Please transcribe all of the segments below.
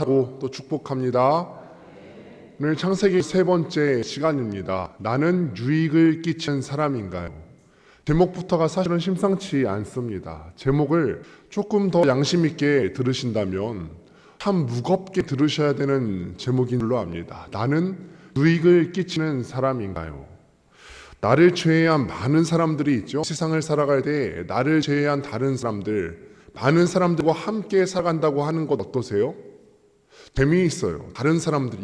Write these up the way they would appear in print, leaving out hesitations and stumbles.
사고 또 축복합니다. 오늘 창세기 세 번째 시간입니다. 나는 유익을 끼치는 사람인가요? 제목부터가 사실은 심상치 않습니다. 제목을 조금 더 양심 있게 들으신다면 참 무겁게 들으셔야 되는 제목인 줄로 압니다. 나는 유익을 끼치는 사람인가요? 나를 제외한 많은 사람들이 있죠. 세상을 살아갈 때 나를 제외한 다른 사람들, 많은 사람들과 함께 살아간다고 하는 것 어떠세요? 재미있어요. 다른 사람들이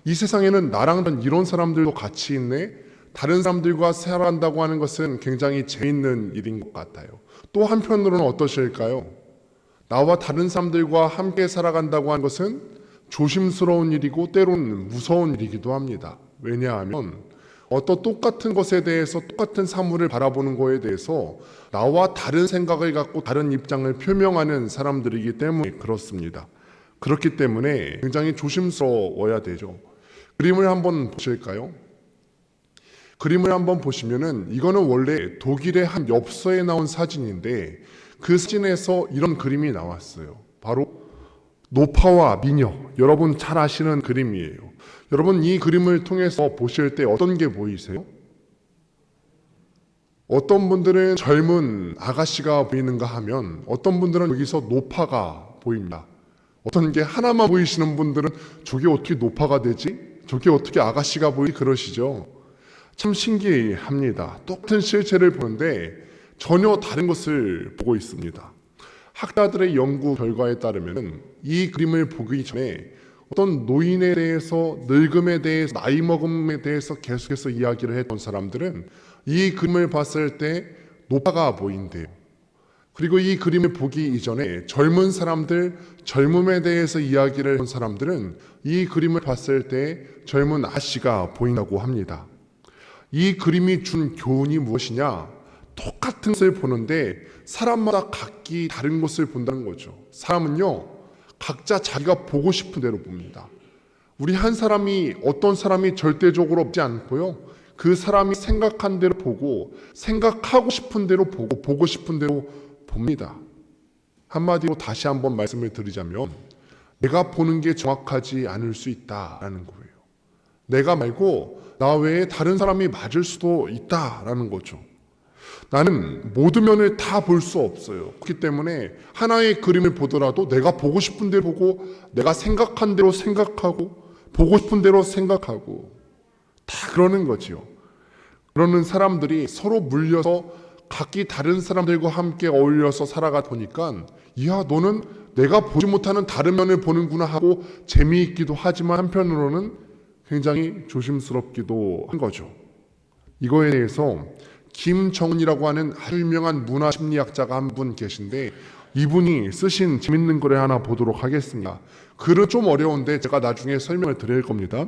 이 세상에는 나랑 이런 사람들도 같이 있네. 다른 사람들과 살아간다고 하는 것은 굉장히 재미있는 일인 것 같아요. 또 한편으로는 어떠실까요? 나와 다른 사람들과 함께 살아간다고 하는 것은 조심스러운 일이고 때로는 무서운 일이기도 합니다. 왜냐하면 어떤 똑같은 것에 대해서 똑같은 사물을 바라보는 것에 대해서 나와 다른 생각을 갖고 다른 입장을 표명하는 사람들이기 때문에 그렇습니다. 그렇기 때문에 굉장히 조심스러워야 되죠. 그림을 한번 보실까요? 그림을 한번 보시면은 이거는 원래 독일의 한 엽서에 나온 사진인데 그 사진에서 이런 그림이 나왔어요. 바로 노파와 미녀, 여러분 잘 아시는 그림이에요. 여러분 이 그림을 통해서 보실 때 어떤 게 보이세요? 어떤 분들은 젊은 아가씨가 보이는가 하면 어떤 분들은 여기서 노파가 보입니다. 어떤 게 하나만 보이시는 분들은 저게 어떻게 노파가 되지? 저게 어떻게 아가씨가 보이지? 그러시죠. 참 신기합니다. 똑같은 실체를 보는데 전혀 다른 것을 보고 있습니다. 학자들의 연구 결과에 따르면 이 그림을 보기 전에 어떤 노인에 대해서, 늙음에 대해서, 나이 먹음에 대해서 계속해서 이야기를 했던 사람들은 이 그림을 봤을 때 노파가 보인대요. 그리고 이 그림을 보기 이전에 젊은 사람들, 젊음에 대해서 이야기를 한 사람들은 이 그림을 봤을 때 젊은 아씨가 보인다고 합니다. 이 그림이 준 교훈이 무엇이냐? 똑같은 것을 보는데 사람마다 각기 다른 것을 본다는 거죠. 사람은요, 각자 자기가 보고 싶은 대로 봅니다. 우리 한 사람이 어떤 사람이 절대적으로 없지 않고요. 그 사람이 생각한 대로 보고 생각하고 싶은 대로 보고 보고 싶은 대로 봅니다. 한마디로 다시 한번 말씀을 드리자면 내가 보는 게 정확하지 않을 수 있다라는 거예요. 내가 말고 나 외에 다른 사람이 맞을 수도 있다라는 거죠. 나는 모든 면을 다 볼 수 없어요. 그렇기 때문에 하나의 그림을 보더라도 내가 보고 싶은 대로 보고 내가 생각한 대로 생각하고 보고 싶은 대로 생각하고 다 그러는 거지요. 그러는 사람들이 서로 물려서 각기 다른 사람들과 함께 어울려서 살아가 보니까 너는 내가 보지 못하는 다른 면을 보는구나 하고 재미있기도 하지만 한편으로는 굉장히 조심스럽기도 한 거죠. 이거에 대해서 김정은이라고 하는 아주 유명한 문화심리학자가 한 분 계신데 이분이 쓰신 재밌는 글을 하나 보도록 하겠습니다. 글은 좀 어려운데 제가 나중에 설명을 드릴 겁니다.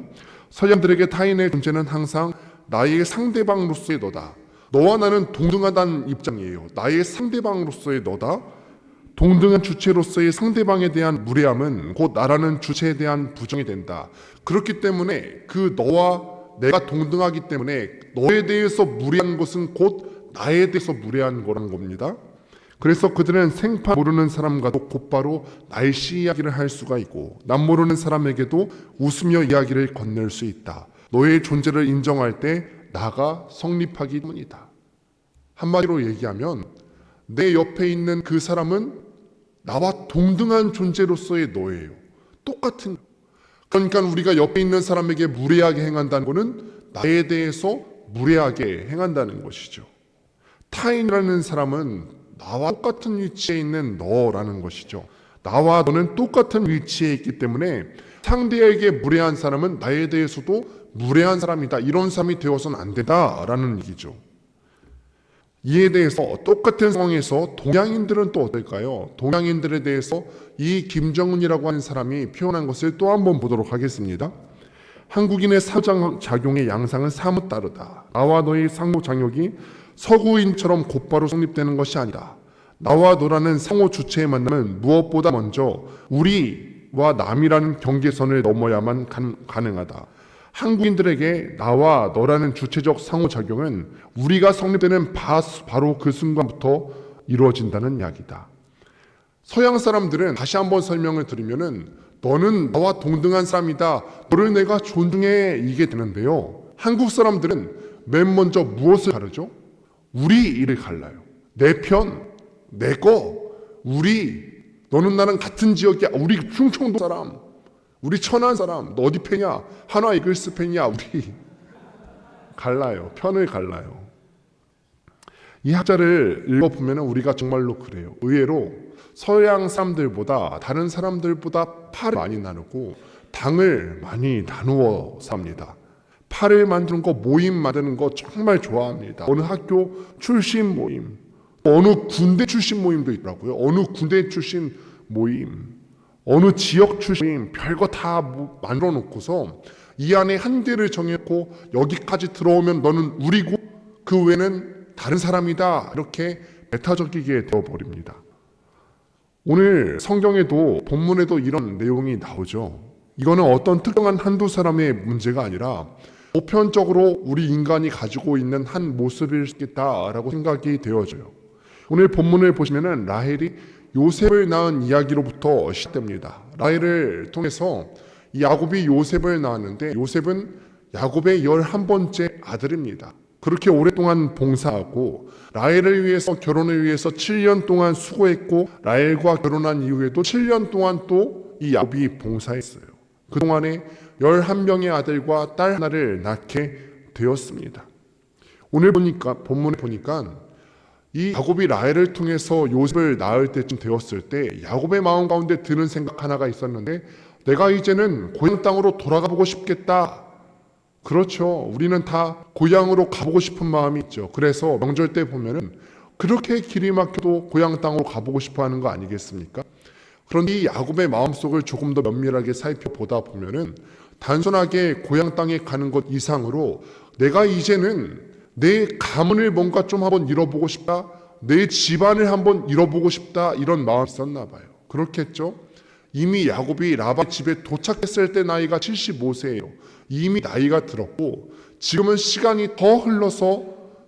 서양들에게 타인의 존재는 항상 나의 상대방으로서의 너다. 너와 나는 동등하다는 입장이에요. 나의 상대방으로서의 너다. 동등한 주체로서의 상대방에 대한 무례함은 곧 나라는 주체에 대한 부정이 된다. 그렇기 때문에 그 너와 내가 동등하기 때문에 너에 대해서 무례한 것은 곧 나에 대해서 무례한 거란 겁니다. 그래서 그들은 생판 모르는 사람과도 곧바로 날씨 이야기를 할 수가 있고 남 모르는 사람에게도 웃으며 이야기를 건넬 수 있다. 너의 존재를 인정할 때 나가 성립하기 때문이다. 한마디로 얘기하면 내 옆에 있는 그 사람은 나와 동등한 존재로서의 너예요. 똑같은. 그러니까 우리가 옆에 있는 사람에게 무례하게 행한다는 것은 나에 대해서 무례하게 행한다는 것이죠. 타인이라는 사람은 나와 똑같은 위치에 있는 너라는 것이죠. 나와 너는 똑같은 위치에 있기 때문에 상대에게 무례한 사람은 나에 대해서도 무례한 사람이다. 이런 사람이 되어서는 안 된다라는 얘기죠. 이에 대해서 똑같은 상황에서 동양인들은 또 어떨까요? 동양인들에 대해서 이 김정은이라고 하는 사람이 표현한 것을 또 한번 보도록 하겠습니다. 한국인의 상호작용의 양상은 사뭇 다르다. 나와 너의 상호작용이 서구인처럼 곧바로 성립되는 것이 아니다. 나와 너라는 상호 주체의 만남은 무엇보다 먼저 우리와 남이라는 경계선을 넘어야만 가능하다. 한국인들에게 나와 너라는 주체적 상호작용은 우리가 성립되는 바로 그 순간부터 이루어진다는 이야기다. 서양 사람들은 다시 한번 설명을 드리면은 너는 나와 동등한 사람이다. 너를 내가 존중해. 이게 되는데요. 한국 사람들은 맨 먼저 무엇을 가르죠? 우리 일을 갈라요. 내 편, 내 거, 우리. 너는 나는 같은 지역이야. 우리 충청도 사람, 우리 천안 사람. 너 어디 팬이야? 한화 이글스 팬이야. 우리 갈라요. 편을 갈라요. 이 학자를 읽어보면 우리가 정말로 그래요. 의외로 서양 사람들보다 다른 사람들보다 팔을 많이 나누고 당을 많이 나누어 삽니다. 팔을 만드는 거, 모임 만드는 거 정말 좋아합니다. 어느 학교 출신 모임, 어느 군대 출신 모임도 있더라고요. 어느 군대 출신 모임, 어느 지역 출신 모임, 별거 다 만들어 놓고서 이 안에 한계를 정했고 여기까지 들어오면 너는 우리고 그 외에는 다른 사람이다. 이렇게 메타적이게 되어버립니다. 오늘 성경에도 본문에도 이런 내용이 나오죠. 이거는 어떤 특정한 한두 사람의 문제가 아니라 보편적으로 우리 인간이 가지고 있는 한 모습일 수 있겠다라고 생각이 되어져요. 오늘 본문을 보시면은 라헬이 요셉을 낳은 이야기로부터 시작됩니다. 라헬을 통해서 야곱이 요셉을 낳았는데 요셉은 야곱의 11번째 아들입니다. 그렇게 오랫동안 봉사하고 라헬을 위해서 결혼을 위해서 7년 동안 수고했고 라헬과 결혼한 이후에도 7년 동안 또 이 야곱이 봉사했어요. 그동안에 11명의 아들과 딸 하나를 낳게 되었습니다. 오늘 보니까 본문에 보니까 이 야곱이 라헬을 통해서 요셉을 낳을 때쯤 되었을 때 야곱의 마음 가운데 드는 생각 하나가 있었는데 내가 이제는 고향 땅으로 돌아가 보고 싶겠다. 그렇죠. 우리는 다 고향으로 가보고 싶은 마음이 있죠. 그래서 명절 때 보면은 그렇게 길이 막혀도 고향 땅으로 가보고 싶어 하는 거 아니겠습니까? 그런데 이 야곱의 마음속을 조금 더 면밀하게 살펴보다 보면은 단순하게 고향 땅에 가는 것 이상으로 내가 이제는 내 가문을 뭔가 좀 한번 잃어보고 싶다. 내 집안을 한번 잃어보고 싶다. 이런 마음이 있었나 봐요. 그렇겠죠? 이미 야곱이 라반 집에 도착했을 때 나이가 75세예요. 이미 나이가 들었고 지금은 시간이 더 흘러서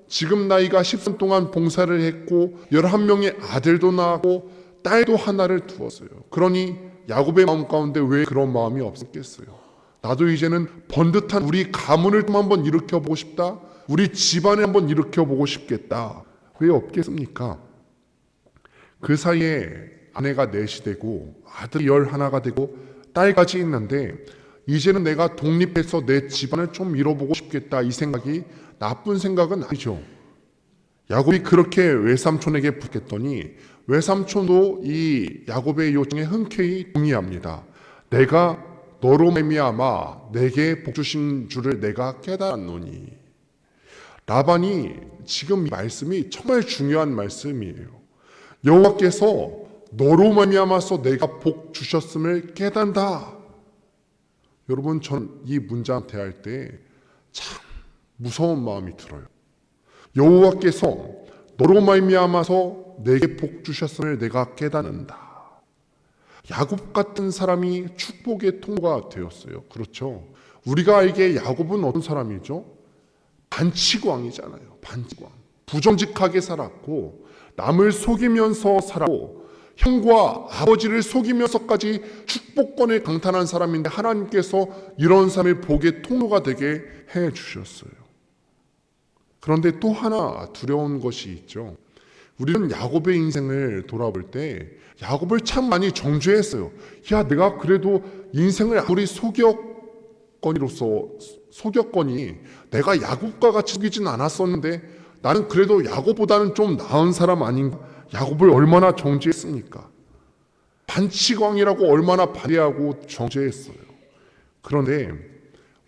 지금 나이가 10년 동안 봉사를 했고 11명의 아들도 낳았고 딸도 하나를 두었어요. 그러니 야곱의 마음 가운데 왜 그런 마음이 없었겠어요? 나도 이제는 번듯한 우리 가문을 좀 한번 일으켜보고 싶다. 우리 집안을 한번 일으켜보고 싶겠다. 왜 없겠습니까? 그 사이에 아내가 넷이 되고 아들이 11가 되고 딸까지 있는데 이제는 내가 독립해서 내 집안을 좀 잃어보고 싶겠다. 이 생각이 나쁜 생각은 아니죠. 야곱이 그렇게 외삼촌에게 부탁했더니 외삼촌도 이 야곱의 요청에 흔쾌히 동의합니다. 내가 너로 말미암아 내게 복 주신 줄을 내가 깨달았노니. 라반이 지금 이 말씀이 정말 중요한 말씀이에요. 여호와께서 너로 말미암아서 내가 복 주셨음을 깨닫는다. 여러분, 전 이 문장 대할 때 참 무서운 마음이 들어요. 여호와께서 너로 말미암아서 내게 복 주셨음을 내가 깨닫는다. 야곱 같은 사람이 축복의 통로가 되었어요. 그렇죠? 우리가 알기에 야곱은 어떤 사람이죠? 반치광이잖아요. 반치광. 부정직하게 살았고 남을 속이면서 살았고 형과 아버지를 속이면서까지 축복권을 강탈한 사람인데 하나님께서 이런 삶을 복의 통로가 되게 해주셨어요. 그런데 또 하나 두려운 것이 있죠. 우리는 야곱의 인생을 돌아볼 때 야곱을 참 많이 정죄했어요. 야, 내가 그래도 인생을 아무리 속였거니 내가 야곱과 같이 속이진 않았었는데 나는 그래도 야곱보다는 좀 나은 사람 아닌가? 야곱을 얼마나 정죄했습니까? 반치광이라고 얼마나 반대하고 정죄했어요. 그런데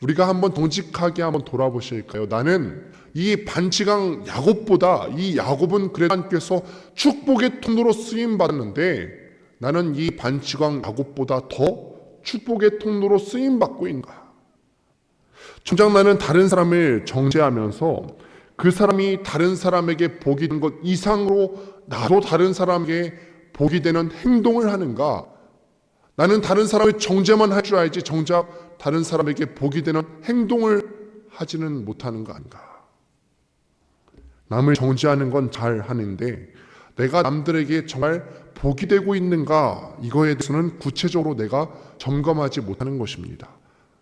우리가 한번 정직하게 한번 돌아보실까요? 나는 이 반치광 야곱보다 이 야곱은 그래도 하나님께서 축복의 통로로 쓰임 받았는데 나는 이 반치광 야곱보다 더 축복의 통로로 쓰임 받고 있는가? 정작 나는 다른 사람을 정죄하면서 그 사람이 다른 사람에게 복이 되는 것 이상으로 나도 다른 사람에게 복이 되는 행동을 하는가? 나는 다른 사람의 정죄만 할 줄 알지 정작 다른 사람에게 복이 되는 행동을 하지는 못하는 거 아닌가? 남을 정죄하는 건 잘 하는데 내가 남들에게 정말 복이 되고 있는가, 이거에 대해서는 구체적으로 내가 점검하지 못하는 것입니다.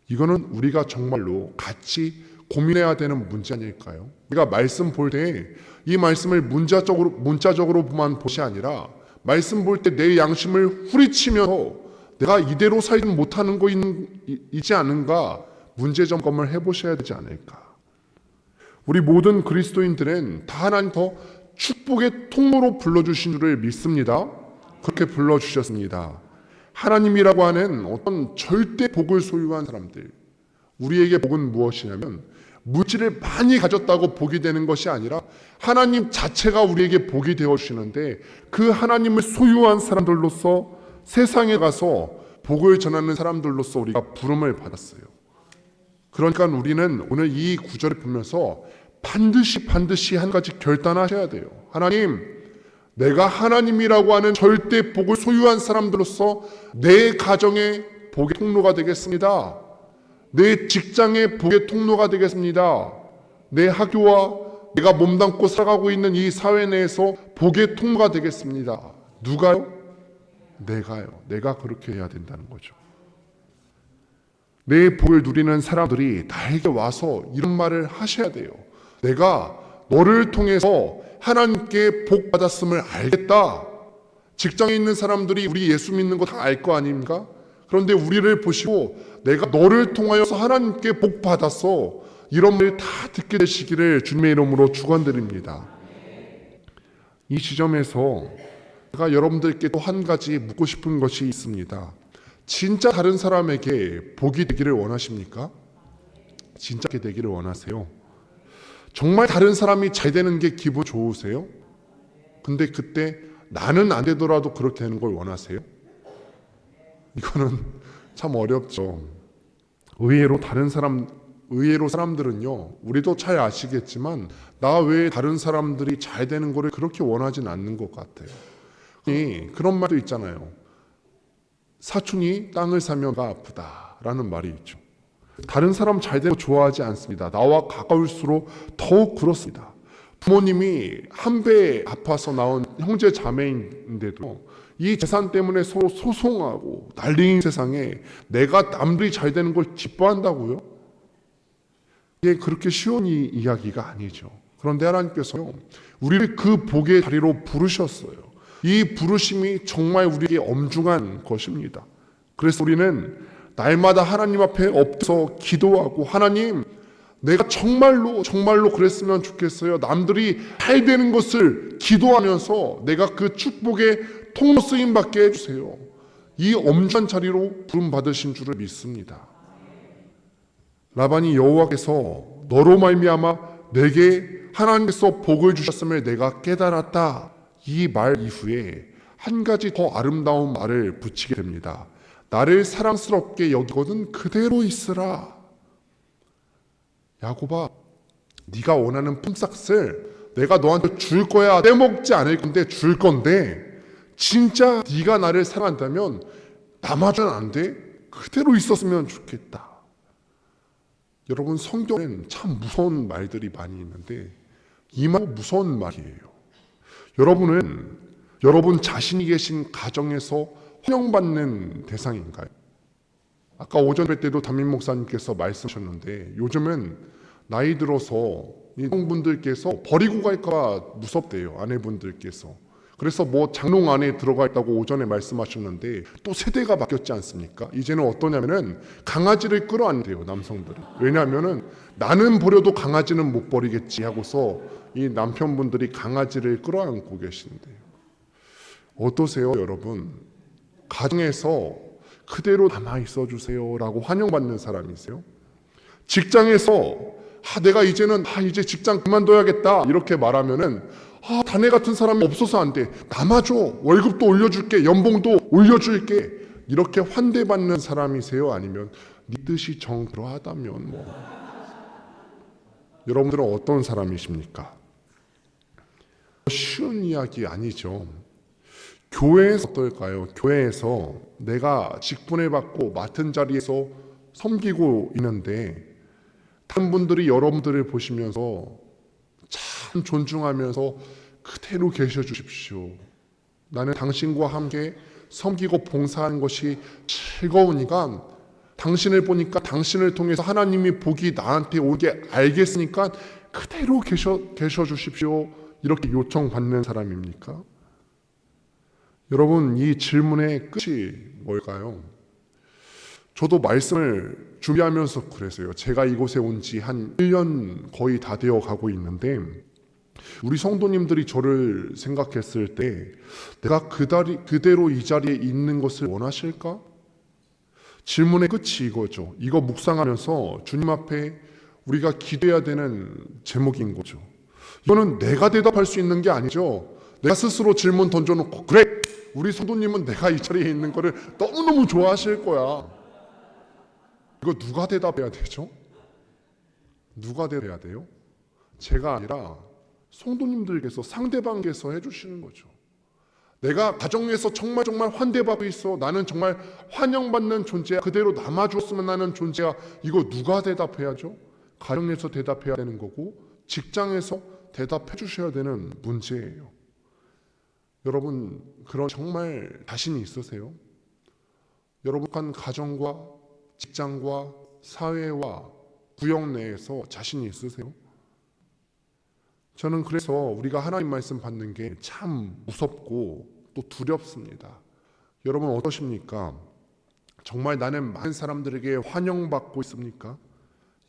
이거는 우리가 정말로 같이 고민해야 되는 문제 아닐까요? 우리가 말씀 볼 때 이 말씀을 문자적으로만 보시 아니라 말씀 볼 때 내 양심을 후리치면서 내가 이대로 살지 못하는 거 있지 않은가 문제 점검을 해보셔야 되지 않을까. 우리 모든 그리스도인들은 다 하나님 더 축복의 통로로 불러주신 줄을 믿습니다. 그렇게 불러주셨습니다. 하나님이라고 하는 어떤 절대 복을 소유한 사람들, 우리에게 복은 무엇이냐면 물질을 많이 가졌다고 복이 되는 것이 아니라 하나님 자체가 우리에게 복이 되어주시는데, 그 하나님을 소유한 사람들로서 세상에 가서 복을 전하는 사람들로서 우리가 부름을 받았어요. 그러니까 우리는 오늘 이 구절을 보면서 반드시 한 가지 결단하셔야 돼요. 하나님, 내가 하나님이라고 하는 절대 복을 소유한 사람들로서 내 가정의 복의 통로가 되겠습니다. 내 직장의 복의 통로가 되겠습니다. 내 학교와 내가 몸담고 살아가고 있는 이 사회 내에서 복의 통로가 되겠습니다. 누가요? 내가요. 내가 그렇게 해야 된다는 거죠. 내 복을 누리는 사람들이 나에게 와서 이런 말을 하셔야 돼요. 내가 너를 통해서 하나님께 복 받았음을 알겠다. 직장에 있는 사람들이 우리 예수 믿는 거 다 알 거 아닙니까? 그런데 우리를 보시고 내가 너를 통하여서 하나님께 복 받았어, 이런 말 다 듣게 되시기를 주님의 이름으로 축원드립니다. 이 지점에서 제가 여러분들께 또 한 가지 묻고 싶은 것이 있습니다. 진짜 다른 사람에게 복이 되기를 원하십니까? 진짜 그렇게 되기를 원하세요? 정말 다른 사람이 잘 되는 게 기분 좋으세요? 근데 그때 나는 안 되더라도 그렇게 되는 걸 원하세요? 이거는 참 어렵죠. 의외로 사람들은요, 우리도 잘 아시겠지만 나 외에 다른 사람들이 잘 되는 거를 그렇게 원하진 않는 것 같아요. 그런 말도 있잖아요. 사촌이 땅을 사면 배가 아프다라는 말이 있죠. 다른 사람 잘 되는 거 좋아하지 않습니다. 나와 가까울수록 더욱 그렇습니다. 부모님이 한 배 아파서 나온 형제 자매인데도 이 재산 때문에 서로 소송하고 난리인 세상에 내가 남들이 잘 되는 걸 기뻐한다고요? 이게 그렇게 쉬운 이야기가 아니죠. 그런데 하나님께서요, 우리를 그 복의 자리로 부르셨어요. 이 부르심이 정말 우리에게 엄중한 것입니다. 그래서 우리는 날마다 하나님 앞에 엎드려서 기도하고, 하나님, 내가 정말로 그랬으면 좋겠어요. 남들이 잘 되는 것을 기도하면서 내가 그 축복의 통로 쓰임 받게 해주세요. 이 엄중한 자리로 부름 받으신 줄을 믿습니다. 라반이 여호와께서 너로 말미암아 내게 하나님께서 복을 주셨음을 내가 깨달았다, 이 말 이후에 한 가지 더 아름다운 말을 붙이게 됩니다. 나를 사랑스럽게 여기거든 그대로 있으라. 야곱아, 네가 원하는 품삯을 내가 너한테 줄 거야. 떼먹지 않을 건데 줄 건데, 진짜 네가 나를 사랑한다면 남아줘는 안 돼. 그대로 있었으면 좋겠다. 여러분, 성경에는 참 무서운 말들이 많이 있는데 이 말 무서운 말이에요. 여러분 자신이 계신 가정에서 환영받는 대상인가요? 아까 오전 뵐 때도 담임 목사님께서 말씀하셨는데, 요즘은 나이 들어서 여성분들께서 버리고 갈까 무섭대요, 아내분들께서. 그래서 뭐 장롱 안에 들어가 있다고 오전에 말씀하셨는데, 또 세대가 바뀌었지 않습니까? 이제는 어떠냐면은 강아지를 끌어안대요, 남성들은. 왜냐하면은 나는 버려도 강아지는 못 버리겠지 하고서 이 남편분들이 강아지를 끌어안고 계신데요. 어떠세요, 여러분? 가정에서 그대로 남아 있어 주세요라고 환영받는 사람이세요? 직장에서 내가 이제 직장 그만둬야겠다 이렇게 말하면은 자네 같은 사람이 없어서 안 돼, 남아줘, 월급도 올려줄게, 연봉도 올려줄게, 이렇게 환대받는 사람이세요? 아니면 네 뜻이 정그러하다면 여러분들은 어떤 사람이십니까? 쉬운 이야기 아니죠. 교회에서 어떨까요? 교회에서 내가 직분을 받고 맡은 자리에서 섬기고 있는데 다른 분들이 여러분들을 보시면서 참 존중하면서 그대로 계셔 주십시오. 나는 당신과 함께 섬기고 봉사하는 것이 즐거우니까 당신을 보니까 당신을 통해서 하나님이 복이 나한테 오게 알겠으니까 그대로 계셔 주십시오. 이렇게 요청받는 사람입니까? 여러분, 이 질문의 끝이 뭘까요? 저도 말씀을 준비하면서 그랬어요. 제가 이곳에 온 지 한 1년 거의 다 되어 가고 있는데 우리 성도님들이 저를 생각했을 때 내가 그대로 이 자리에 있는 것을 원하실까? 질문의 끝이 이거죠. 이거 묵상하면서 주님 앞에 우리가 기도해야 되는 제목인 거죠. 이거는 내가 대답할 수 있는 게 아니죠. 내가 스스로 질문 던져놓고 그래! 우리 성도님은 내가 이 자리에 있는 거를 너무너무 좋아하실 거야. 이거 누가 대답해야 되죠? 누가 대답해야 돼요? 제가 아니라 성도님들께서 상대방께서 해주시는 거죠. 내가 가정에서 정말 환대받고 있어. 나는 정말 환영받는 존재야. 그대로 남아줬으면 하는 존재야. 이거 누가 대답해야죠? 가정에서 대답해야 되는 거고 직장에서 대답해 주셔야 되는 문제예요. 여러분, 그런 정말 자신이 있으세요? 여러분 한 가정과 직장과 사회와 구역 내에서 자신이 있으세요? 저는 그래서 우리가 하나님 말씀 받는 게 참 무섭고 또 두렵습니다. 여러분 어떠십니까? 정말 나는 많은 사람들에게 환영받고 있습니까?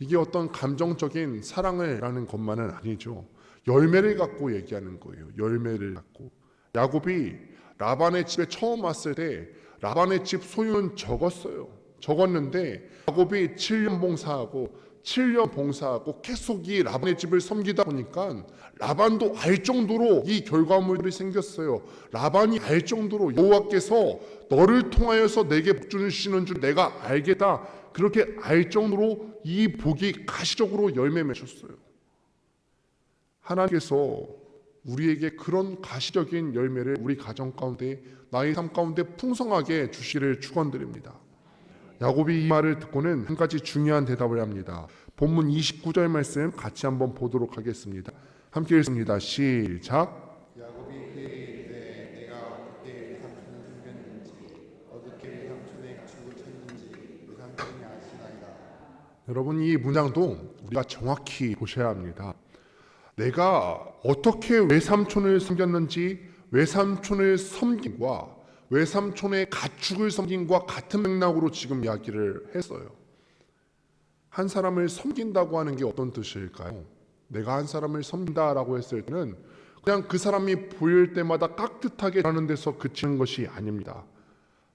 이게 어떤 감정적인 사랑을 라는 것만은 아니죠. 열매를 갖고 얘기하는 거예요. 열매를 갖고. 야곱이 라반의 집에 처음 왔을 때 라반의 집 소유는 적었는데 야곱이 7년 봉사하고 계속 이 라반의 집을 섬기다 보니까 라반도 알 정도로 이 결과물이 생겼어요. 라반이 알 정도로 여호와께서 너를 통하여서 내게 복 주시는 줄 내가 알겠다. 그렇게 알 정도로 이 복이 가시적으로 열매 맺었어요. 하나님께서 우리에게 그런 가시적인 열매를 우리 가정 가운데 나의 삶 가운데 풍성하게 주시기를 축원드립니다. 야곱이 이 말을 듣고는 한 가지 중요한 대답을 합니다. 본문 29절 말씀 같이 한번 보도록 하겠습니다. 함께 읽습니다. 시작. 야곱이 그에게 이르되 내가 어떻게 내 삼촌을 숨겼는지 어떻게 내 삼촌의 가축을 쳤는지 내 삼촌이 아시나이다. 여러분, 이 문장도 우리가 정확히 보셔야 합니다. 내가 어떻게 외삼촌을 섬겼는지 외삼촌을 섬김과 외삼촌의 가축을 섬김과 같은 맥락으로 지금 이야기를 했어요. 한 사람을 섬긴다고 하는 게 어떤 뜻일까요? 내가 한 사람을 섬긴다라고 했을 때는 그냥 그 사람이 보일 때마다 깍듯하게 하는 데서 그치는 것이 아닙니다.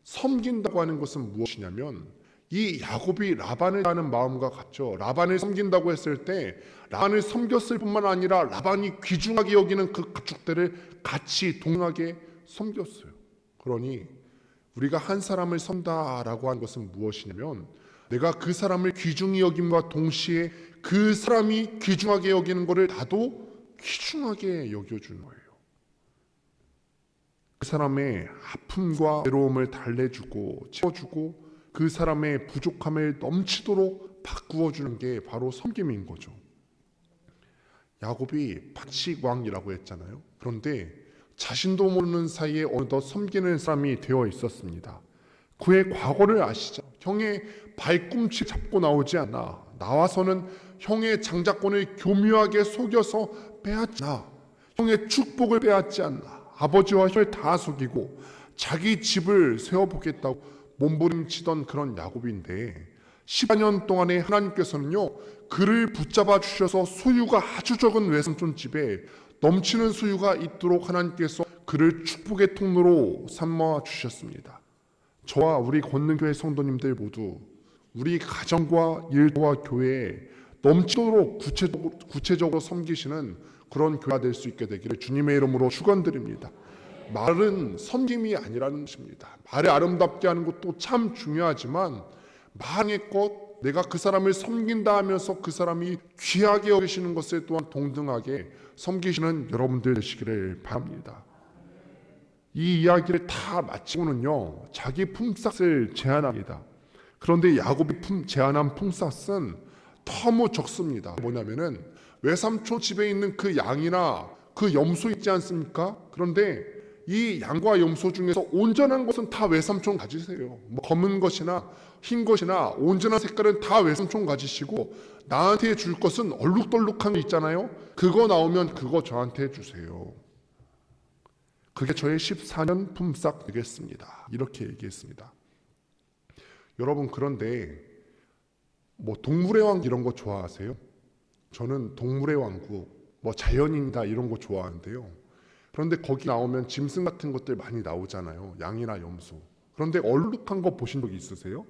섬긴다고 하는 것은 무엇이냐면 이 야곱이 라반을 하는 마음과 같죠. 라반을 섬긴다고 했을 때 라반을 섬겼을 뿐만 아니라 라반이 귀중하게 여기는 그 가축들을 같이 동등하게 섬겼어요. 그러니 우리가 한 사람을 섬다라고 하는 것은 무엇이냐면 내가 그 사람을 귀중히 여김과 동시에 그 사람이 귀중하게 여기는 것을 나도 귀중하게 여겨주는 거예요. 그 사람의 아픔과 외로움을 달래주고 채워주고 그 사람의 부족함을 넘치도록 바꾸어주는 게 바로 섬김인 거죠. 야곱이 파식왕이라고 했잖아요. 그런데 자신도 모르는 사이에 어느덧 섬기는 사람이 되어 있었습니다. 그의 과거를 아시죠? 형의 발꿈치 잡고 나오지 않아. 나와서는 형의 장자권을 교묘하게 속여서 빼앗지 않아. 형의 축복을 빼앗지 않아. 아버지와 형을 다 속이고 자기 집을 세워보겠다고 몸부림치던 그런 야곱인데 14년 동안에 하나님께서는요 그를 붙잡아 주셔서 소유가 아주 적은 외삼촌 집에 넘치는 소유가 있도록 하나님께서 그를 축복의 통로로 삼아 주셨습니다. 저와 우리 권능교회 성도님들 모두 우리 가정과 일과 교회에 넘치도록 구체적으로 섬기시는 그런 교회가 될 수 있게 되기를 주님의 이름으로 축원드립니다. 말은 섬김이 아니라는 것입니다. 말을 아름답게 하는 것도 참 중요하지만 말의 것 내가 그 사람을 섬긴다 하면서 그 사람이 귀하게 여기시는 것에 또한 동등하게 섬기시는 여러분들 되시기를 바랍니다. 이 이야기를 다 마치고는요 자기 품삯을 제안합니다. 그런데 야곱이 제안한 품삯은 너무 적습니다. 뭐냐면은 외삼촌 집에 있는 그 양이나 그 염소 있지 않습니까? 그런데 이 양과 염소 중에서 온전한 것은 다 외삼촌 가지세요. 뭐 검은 것이나 흰 것이나 온전한 색깔은 다 외삼촌 가지시고 나한테 줄 것은 얼룩덜룩한 거 있잖아요. 그거 나오면 그거 저한테 주세요. 그게 저의 14년 품삯 되겠습니다. 이렇게 얘기했습니다. 여러분, 그런데 뭐 동물의 왕 이런 거 좋아하세요? 저는 동물의 왕국, 뭐 자연인이다 이런 거 좋아하는데요. 그런데 거기 나오면 짐승 같은 것들 많이 나오잖아요. 양이나 염소. 그런데 얼룩한 거 보신 적 있으세요?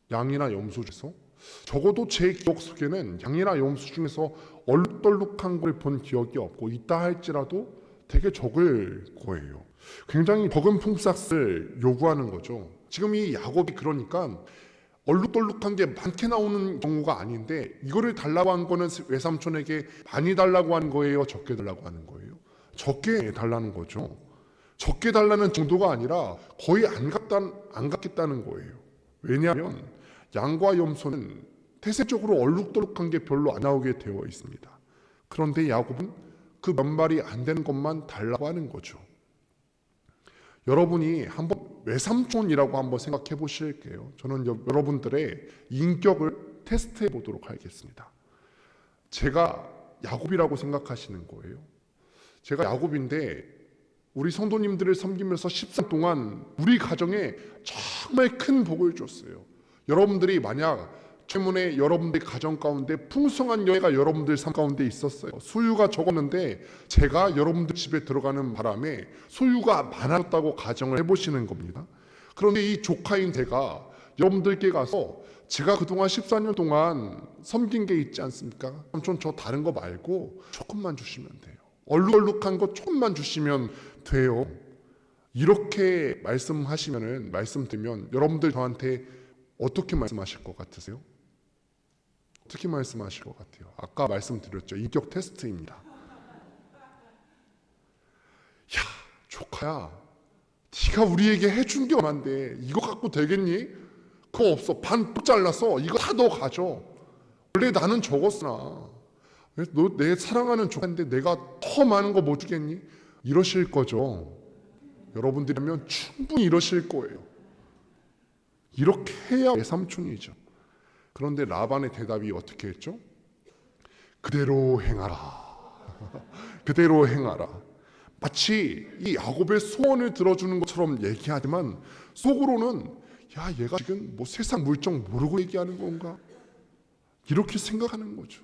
양이나 염소 중에서? 적어도 제 기억 속에는 양이나 염소 중에서 얼룩덜룩한 걸 본 기억이 없고, 있다 할지라도 되게 적을 거예요. 굉장히 적은 품삯을 요구하는 거죠. 지금 이 야곱이 그러니까 얼룩덜룩한 게 많게 나오는 경우가 아닌데, 이거를 달라고 한 거는 외삼촌에게 많이 달라고 하는 거예요? 적게 달라고 하는 거예요? 적게 달라는 거죠. 적게 달라는 정도가 아니라 거의 안 갖겠다는 거예요. 왜냐하면 양과 염소는 태생적으로 얼룩덜룩한 게 별로 안 나오게 되어 있습니다. 그런데 야곱은 그 몇 마리 안 되는 것만 달라고 하는 거죠. 여러분이 한번 외삼촌이라고 한번 생각해 보실게요. 저는 여러분들의 인격을 테스트해 보도록 하겠습니다. 제가 야곱이라고 생각하시는 거예요. 제가 야곱인데 우리 성도님들을 섬기면서 13년 동안 우리 가정에 정말 큰 복을 줬어요. 여러분들이 만약 때문에 여러분들 가정 가운데 풍성한 여해가 여러분들 삶 가운데 있었어요. 소유가 적었는데 제가 여러분들 집에 들어가는 바람에 소유가 많아졌다고 가정을 해보시는 겁니다. 그런데 이 조카인 제가 여러분들께 가서 제가 그동안 14년 동안 섬긴 게 있지 않습니까? 삼촌 저 다른 거 말고 조금만 주시면 돼요. 얼룩얼룩한 거 조금만 주시면 돼요. 이렇게 말씀드리면 여러분들 저한테 어떻게 말씀하실 것 같으세요? 어떻게 말씀하실 것 같아요? 아까 말씀드렸죠. 인격 테스트입니다. 야, 조카야, 네가 우리에게 해준 게 얼만데 이거 갖고 되겠니? 그거 없어. 반 잘라서 이거 다 너 가져. 원래 나는 적었으나 너 내 사랑하는 조카인데 내가 더 많은 거 못 주겠니? 이러실 거죠. 여러분들이라면 충분히 이러실 거예요. 이렇게 해야 외삼촌이죠. 그런데 라반의 대답이 어떻게 했죠? 그대로 행하라. 그대로 행하라. 마치 이 야곱의 소원을 들어주는 것처럼 얘기하지만 속으로는 야, 얘가 지금 뭐 세상 물정 모르고 얘기하는 건가? 이렇게 생각하는 거죠.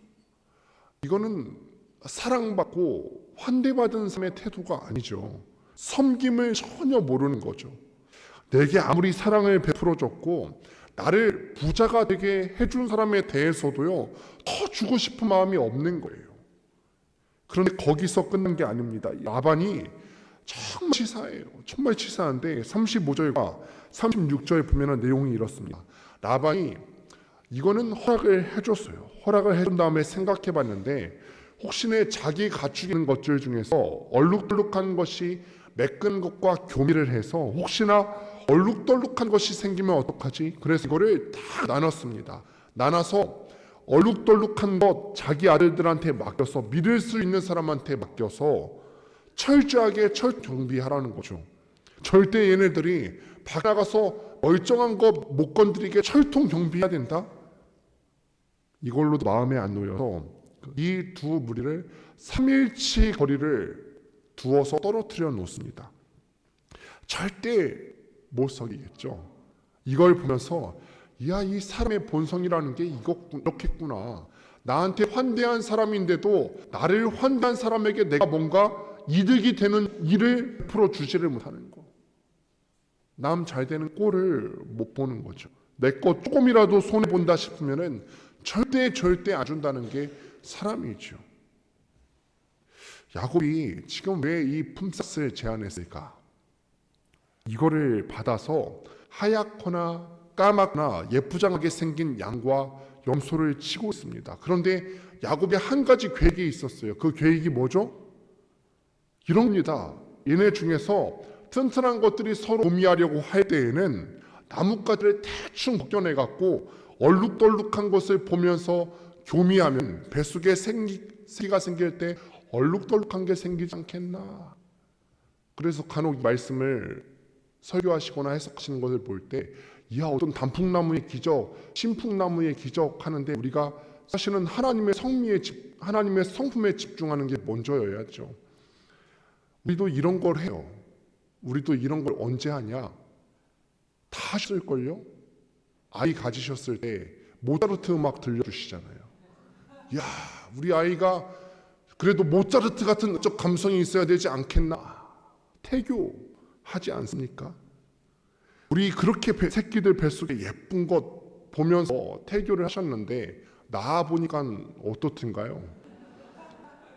이거는 사랑받고 환대받은 사람의 태도가 아니죠. 섬김을 전혀 모르는 거죠. 내게 아무리 사랑을 베풀어줬고 나를 부자가 되게 해준 사람에 대해서도요, 더 주고 싶은 마음이 없는 거예요. 그런데 거기서 끝난 게 아닙니다. 라반이 정말 치사해요. 정말 치사한데 35절과 36절에 보면 내용이 이렇습니다. 라반이 이거는 허락을 해줬어요. 허락을 해준 다음에 생각해 봤는데 혹시나 자기 갖추기는 것들 중에서 얼룩덜룩한 것이 매끈 것과 교미를 해서 혹시나 얼룩덜룩한 것이 생기면 어떡하지? 그래서 이거를 다 나눴습니다. 나눠서 얼룩덜룩한 것 자기 아들들한테 맡겨서 믿을 수 있는 사람한테 맡겨서 철저하게 정비하라는 거죠. 절대 얘네들이 밖 나가서 멀쩡한 거 못 건드리게 철통 정비해야 된다? 이걸로도 마음에 안 놓여서 이 두 무리를 3일치 거리를 두어서 떨어뜨려 놓습니다. 절대 못 속이겠죠. 이걸 보면서 야, 이 사람의 본성이라는 게 이렇겠구나. 나한테 환대한 사람인데도 나를 환대한 사람에게 내가 뭔가 이득이 되는 일을 풀어주지를 못하는 거. 남 잘 되는 꼴을 못 보는 거죠. 내 거 조금이라도 손해본다 싶으면은 절대 안 준다는 게 사람이죠. 야곱이 지금 왜 이 품삯을 제안했을까? 이거를 받아서 하얗거나 까맣거나 예쁘장하게 생긴 양과 염소를 치고 있습니다. 그런데 야곱이 한 가지 계획이 있었어요. 그 계획이 뭐죠? 이럽니다. 얘네 중에서 튼튼한 것들이 서로 교미하려고 할 때에는 나뭇가지를 대충 벗겨내갖고 얼룩덜룩한 것을 보면서 교미하면 뱃속에 생기가 생길 때 얼룩덜룩한 게 생기지 않겠나. 그래서 간혹 말씀을 설교하시거나 해석하시는 것을 볼 때, 이야 어떤 단풍나무의 기적, 신풍나무의 기적 하는데 우리가 사실은 하나님의 하나님의 성품에 집중하는 게 먼저여야죠. 우리도 이런 걸 해요. 우리도 이런 걸 언제 하냐? 다 하실걸요? 아이 가지셨을 때 모차르트 음악 들려주시잖아요. 이야, 우리 아이가 그래도 모차르트 같은 음적 감성이 있어야 되지 않겠나? 태교 하지 않습니까? 우리 그렇게 새끼들 뱃속에 예쁜 것 보면서 태교를 하셨는데 나아 보니까 어떻든가요?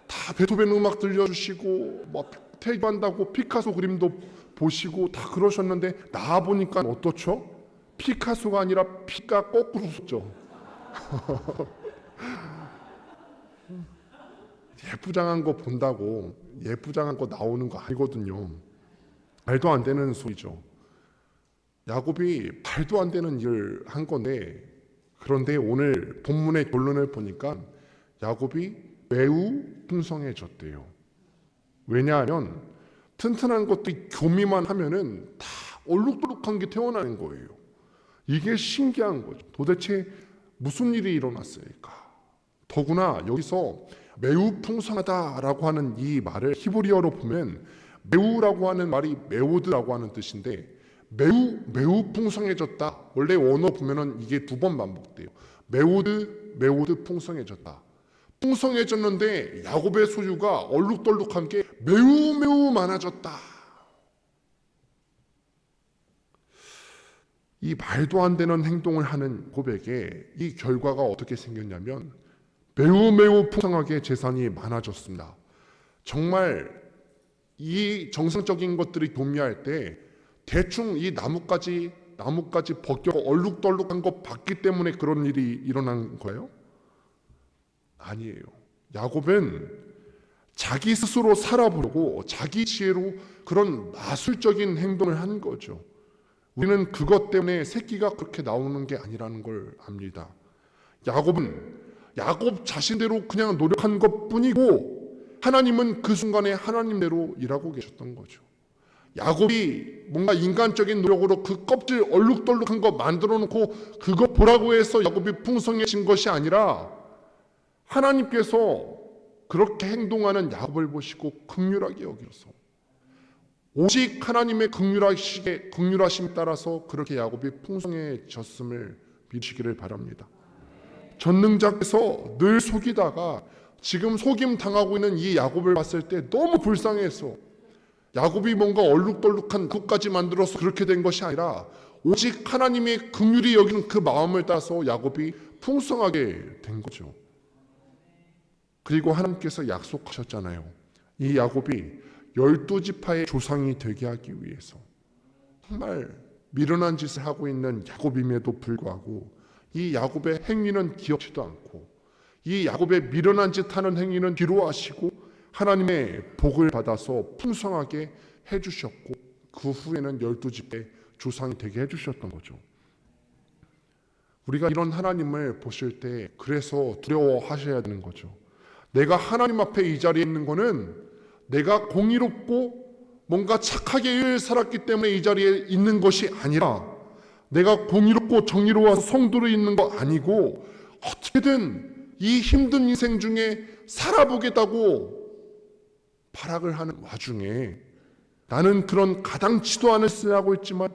다 베토벤 음악 들려주시고 뭐 태교한다고 피카소 그림도 보시고 다 그러셨는데 나아 보니까 어떻죠? 피카소가 아니라 피가 거꾸로 섰죠. 예쁘장한 거 본다고 예쁘장한 거 나오는 거 아니거든요. 말도 안 되는 소리죠. 야곱이 말도 안 되는 일을 한 건데, 그런데 오늘 본문의 결론을 보니까 야곱이 매우 풍성해졌대요. 왜냐하면 튼튼한 것도 교미만 하면은 다 얼룩덜룩한 게 태어나는 거예요. 이게 신기한 거죠. 도대체 무슨 일이 일어났을까? 더구나 여기서 매우 풍성하다라고 하는 이 말을 히브리어로 보면 매우라고 하는 말이 메오드라고 하는 뜻인데, 매우 풍성해졌다. 원래 원어 보면은 이게 2번 반복돼요. 매우드 풍성해졌다. 풍성해졌는데 야곱의 소유가 얼룩덜룩한 게 매우 많아졌다. 이 말도 안 되는 행동을 하는 고백에 이 결과가 어떻게 생겼냐면 매우 풍성하게 재산이 많아졌습니다. 정말 이 정상적인 것들이 교미할 때 대충 이 나뭇가지 벗겨 얼룩덜룩한 거 봤기 때문에 그런 일이 일어난 거예요? 아니에요. 야곱은 자기 스스로 살아보려고 자기 지혜로 그런 마술적인 행동을 한 거죠. 우리는 그것 때문에 새끼가 그렇게 나오는 게 아니라는 걸 압니다. 야곱 자신대로 그냥 노력한 것뿐이고 하나님은 그 순간에 하나님대로 일하고 계셨던 거죠. 야곱이 뭔가 인간적인 노력으로 그 껍질 얼룩덜룩한 거 만들어 놓고 그거 보라고 해서 야곱이 풍성해진 것이 아니라 하나님께서 그렇게 행동하는 야곱을 보시고 긍휼하게 여기셔서 오직 하나님의 긍휼하심에 따라서 그렇게 야곱이 풍성해졌음을 믿으시기를 바랍니다. 전능자께서 늘 속이다가 지금 속임 당하고 있는 이 야곱을 봤을 때 너무 불쌍해서 야곱이 뭔가 얼룩덜룩한 것까지 만들어서 그렇게 된 것이 아니라 오직 하나님의 긍휼히 여기는 그 마음을 따라서 야곱이 풍성하게 된 거죠. 그리고 하나님께서 약속하셨잖아요. 이 야곱이 12지파의 조상이 되게 하기 위해서 정말 미련한 짓을 하고 있는 야곱임에도 불구하고 이 야곱의 행위는 기억지도 않고 이 야곱의 미련한 짓 하는 행위는 뒤로하시고 하나님의 복을 받아서 풍성하게 해주셨고 그 후에는 12지파의 조상이 되게 해주셨던 거죠. 우리가 이런 하나님을 보실 때 그래서 두려워하셔야 되는 거죠. 내가 하나님 앞에 이 자리에 있는 거는 내가 공의롭고 뭔가 착하게 살았기 때문에 이 자리에 있는 것이 아니라 내가 공의롭고 정의로워서 성도로 있는 거 아니고 어떻게든 이 힘든 인생 중에 살아보겠다고 발악을 하는 와중에 나는 그런 가당치도 않은 짓을 하고 있지만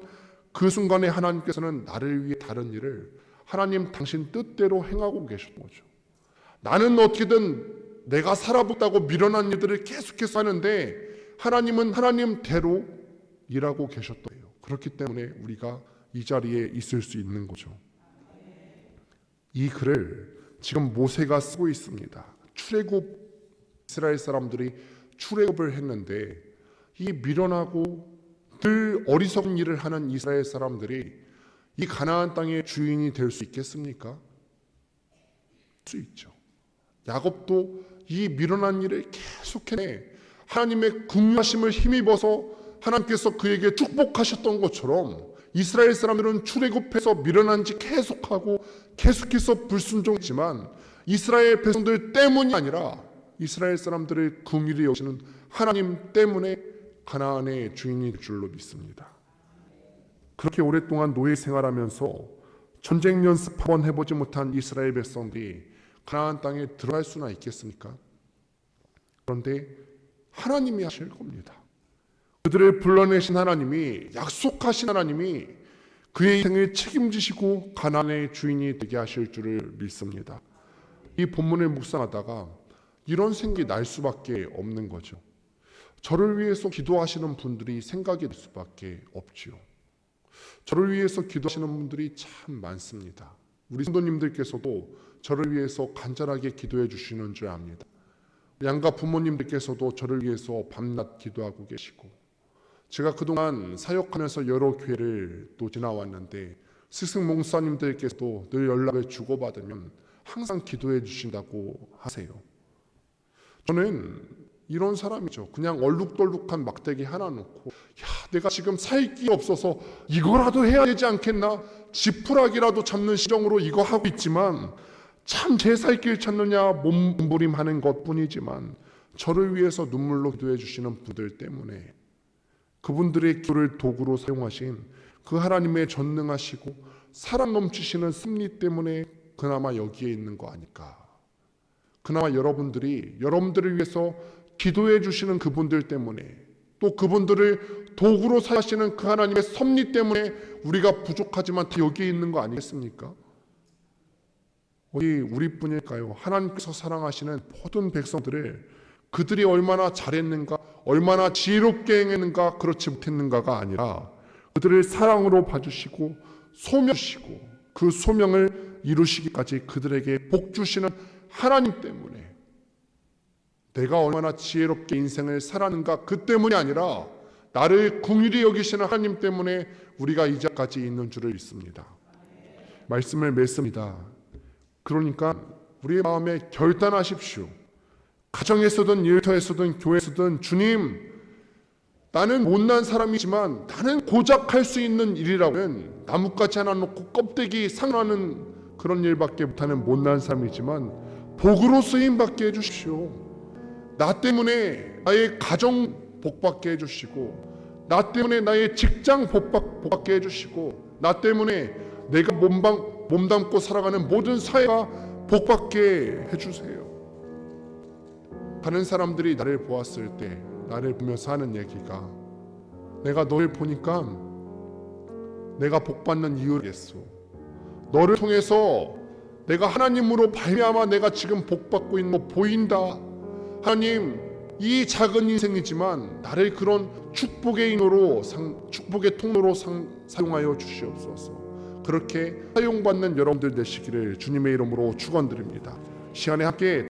그 순간에 하나님께서는 나를 위해 다른 일을 하나님 당신 뜻대로 행하고 계셨던 거죠. 나는 어떻게든 내가 살아보다고 미련한 일들을 계속해서 하는데 하나님은 하나님대로 일하고 계셨던 거예요. 그렇기 때문에 우리가 이 자리에 있을 수 있는 거죠. 이 글을 지금 모세가 쓰고 있습니다. 출애굽 이스라엘 사람들이 출애굽을 했는데 이 미련하고 늘 어리석은 일을 하는 이스라엘 사람들이 이 가나안 땅의 주인이 될 수 있겠습니까? 수 있죠. 야곱도 이 미련한 일을 계속해 하나님의 긍휼하심을 힘입어서 하나님께서 그에게 축복하셨던 것처럼 이스라엘 사람들은 출애굽해서 미련한 짓 계속하고 계속해서 불순종했지만 이스라엘 백성들 때문이 아니라 이스라엘 사람들을 긍휼히 여기시는 하나님 때문에 가나안의 주인이 될 줄로 믿습니다. 그렇게 오랫동안 노예 생활하면서 전쟁 연습 한번 해보지 못한 이스라엘 백성들이 가나안 땅에 들어갈 수나 있겠습니까? 그런데 하나님이 하실 겁니다. 그들을 불러내신 하나님이, 약속하신 하나님이 그의 인생을 책임지시고 가나안의 주인이 되게 하실 줄을 믿습니다. 이 본문을 묵상하다가 이런 생각이 날 수밖에 없는 거죠. 저를 위해서 기도하시는 분들이 생각이 날 수밖에 없지요. 저를 위해서 기도하시는 분들이 참 많습니다. 우리 성도님들께서도 저를 위해서 간절하게 기도해 주시는 줄 압니다. 양가 부모님들께서도 저를 위해서 밤낮 기도하고 계시고, 제가 그동안 사역하면서 여러 교회를 또 지나왔는데 스승 목사님들께서도 늘 연락을 주고받으면 항상 기도해 주신다고 하세요. 저는 이런 사람이죠. 그냥 얼룩덜룩한 막대기 하나 놓고, 내가 지금 살 게 없어서 이거라도 해야 되지 않겠나, 지푸라기라도 잡는 심정으로 이거 하고 있지만 참 제 살 길 찾느냐 몸부림하는 것뿐이지만, 저를 위해서 눈물로 기도해 주시는 분들 때문에, 그분들의 기도를 도구로 사용하신 그 하나님의 전능하시고 사랑 넘치시는 섭리 때문에 그나마 여기에 있는 거 아닐까. 그나마 여러분들을 위해서 기도해 주시는 그분들 때문에, 또 그분들을 도구로 사용하시는 그 하나님의 섭리 때문에 우리가 부족하지만 다 여기에 있는 거 아니겠습니까? 어디 우리뿐일까요? 하나님께서 사랑하시는 모든 백성들을 그들이 얼마나 잘했는가, 얼마나 지혜롭게 행했는가, 그렇지 못했는가가 아니라 그들을 사랑으로 봐주시고 소명하시고 그 소명을 이루시기까지 그들에게 복 주시는 하나님 때문에, 내가 얼마나 지혜롭게 인생을 살았는가 그 때문이 아니라 나를 긍휼히 여기시는 하나님 때문에 우리가 이 자리까지 있는 줄을 믿습니다. 말씀을 맺습니다. 그러니까 우리의 마음에 결단하십시오. 가정에서든 일터에서든 교회에서든, 주님, 나는 못난 사람이지만 나는 고작 할 수 있는 일이라면 나뭇가지 하나 놓고 껍데기 상하는 그런 일밖에 못하는 못난 사람이지만 복으로 쓰임받게 해주십시오. 나 때문에 나의 가정 복받게 해주시고, 나 때문에 나의 직장 복받게 해주시고, 나 때문에 내가 몸담고 살아가는 모든 사회가 복받게 해주세요. 다른 사람들이 나를 보았을 때, 나를 보면서 하는 얘기가, 내가 너를 보니까 내가 복받는 이유겠소. 너를 통해서 내가 하나님으로 발미암아 내가 지금 복받고 있는 거 보인다. 하나님, 이 작은 인생이지만 나를 그런 축복의 통로로 사용하여 주시옵소서. 그렇게 사용받는 여러분들 되시기를 주님의 이름으로 축원드립니다. 시간에 함께